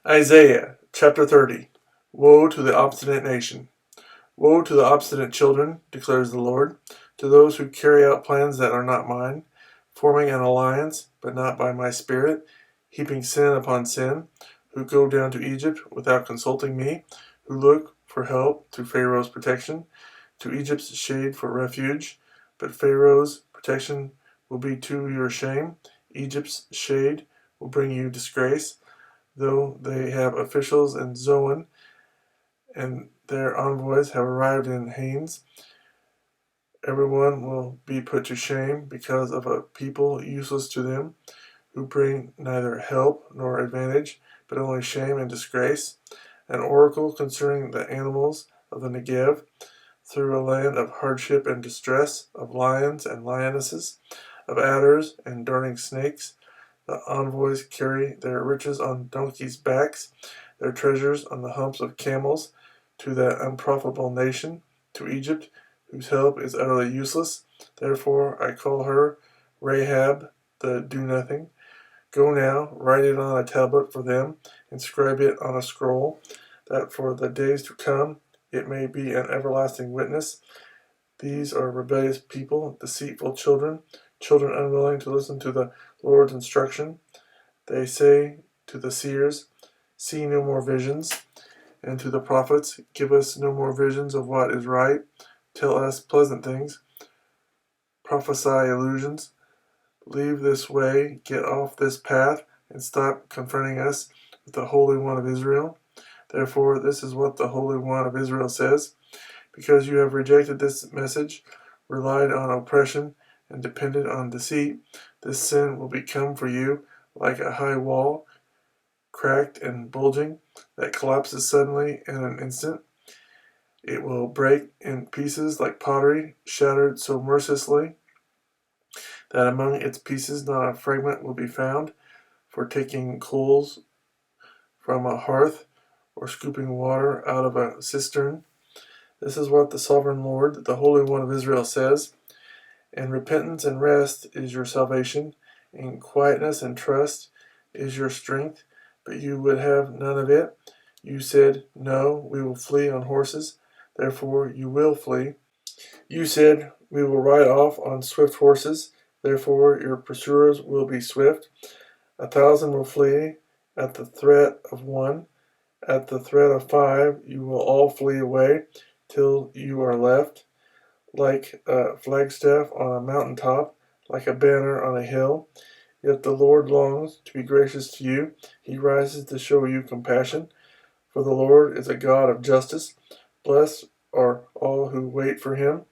Isaiah chapter 30. Woe to the obstinate nation! Woe to the obstinate children, declares the Lord, to those who carry out plans that are not mine, forming an alliance, but not by my spirit, heaping sin upon sin, who go down to Egypt without consulting me, who look for help to Pharaoh's protection, to Egypt's shade for refuge. But Pharaoh's protection will be to your shame. Egypt's shade will bring you disgrace. Though they have officials in Zoan and their envoys have arrived in Hanes, everyone will be put to shame because of a people useless to them, who bring neither help nor advantage, but only shame and disgrace. An oracle concerning the animals of the Negev, through a land of hardship and distress, of lions and lionesses, of adders and darting snakes. The envoys carry their riches on donkeys' backs, their treasures on the humps of camels, to that unprofitable nation, to Egypt, whose help is utterly useless. Therefore I call her Rahab the do-nothing. Go now, write it on a tablet for them, inscribe it on a scroll, that for the days to come it may be an everlasting witness. These are rebellious people, deceitful children, children unwilling to listen to the Lord's instruction. They say to the seers, see no more visions, and to the prophets, give us no more visions of what is right. Tell us pleasant things, prophesy illusions. Leave this way, get off this path, and stop confronting us with the Holy One of Israel. Therefore, this is what the Holy One of Israel says. Because you have rejected this message, relied on oppression, and depended on deceit, this sin will become for you like a high wall, cracked and bulging, that collapses suddenly in an instant. It will break in pieces like pottery, shattered so mercilessly that among its pieces not a fragment will be found, for taking coals from a hearth or scooping water out of a cistern. This is what the sovereign Lord, the Holy One of Israel, says. And repentance and rest is your salvation, and quietness and trust is your strength. But you would have none of it. You said, no, we will flee on horses. Therefore you will flee. You said, we will ride off on swift horses. Therefore your pursuers will be swift. 1,000 will flee at the threat of one. At the threat of 5 you will all flee away, till you are left, like a flagstaff on a mountain top, like a banner on a hill. Yet the Lord longs to be gracious to you. He rises to show you compassion. For the Lord is a God of justice. Blessed are all who wait for him.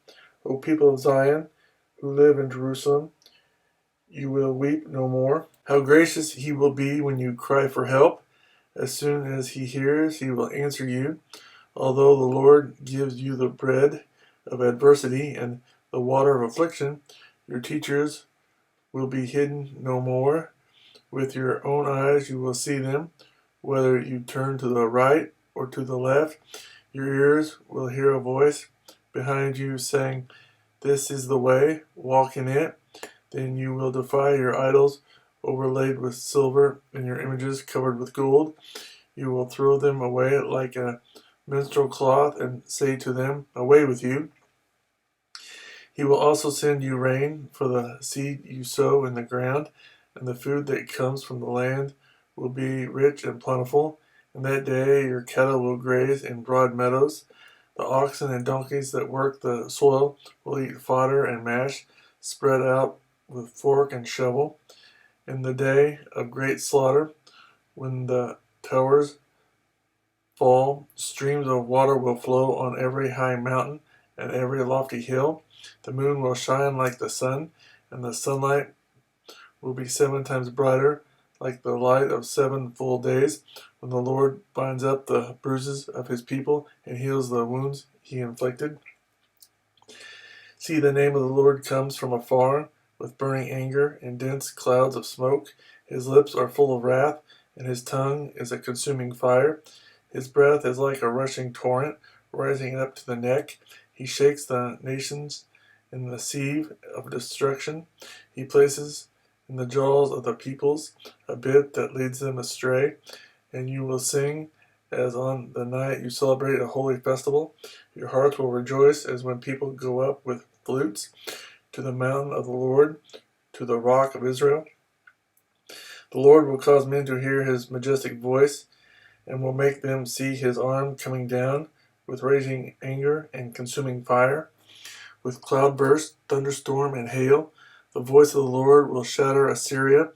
O people of Zion, who live in Jerusalem, you will weep no more. How gracious he will be when you cry for help. As soon as he hears, he will answer you. Although the Lord gives you the bread of adversity and the water of affliction, your teachers will be hidden no more. With your own eyes you will see them, whether you turn to the right or to the left. Your ears will hear a voice behind you saying, this is the way, walk in it. Then you will defy your idols overlaid with silver and your images covered with gold. You will throw them away like a menstrual cloth and say to them, away with you. He will also send you rain for the seed you sow in the ground, and the food that comes from the land will be rich and plentiful. In that day your cattle will graze in broad meadows. The oxen and donkeys that work the soil will eat fodder and mash, spread out with fork and shovel. In the day of great slaughter, when the towers fall, streams of water will flow on every high mountain and every lofty hill. The moon will shine like the sun, and the sunlight will be 7 times brighter, like the light of 7 full days, when the Lord binds up the bruises of his people and heals the wounds he inflicted. See, the name of the Lord comes from afar, with burning anger and dense clouds of smoke. His lips are full of wrath, and his tongue is a consuming fire. His breath is like a rushing torrent, rising up to the neck. He shakes the nations in the sieve of destruction. He places in the jaws of the peoples a bit that leads them astray, and you will sing as on the night you celebrate a holy festival. Your hearts will rejoice as when people go up with flutes to the mountain of the Lord, to the rock of Israel. The Lord will cause men to hear his majestic voice, and will make them see his arm coming down with raging anger and consuming fire, with cloudburst, thunderstorm, and hail. The voice of the Lord will shatter Assyria.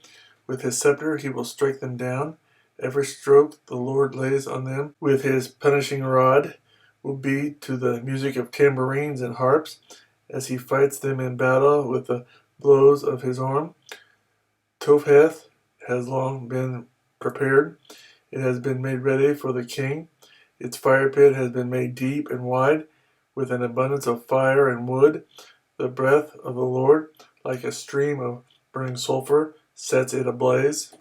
With his scepter he will strike them down. Every stroke the Lord lays on them with his punishing rod will be to the music of tambourines and harps, as he fights them in battle with the blows of his arm. Topheth has long been prepared. It has been made ready for the king. Its fire pit has been made deep and wide, with an abundance of fire and wood. The breath of the Lord, like a stream of burning sulfur, sets it ablaze.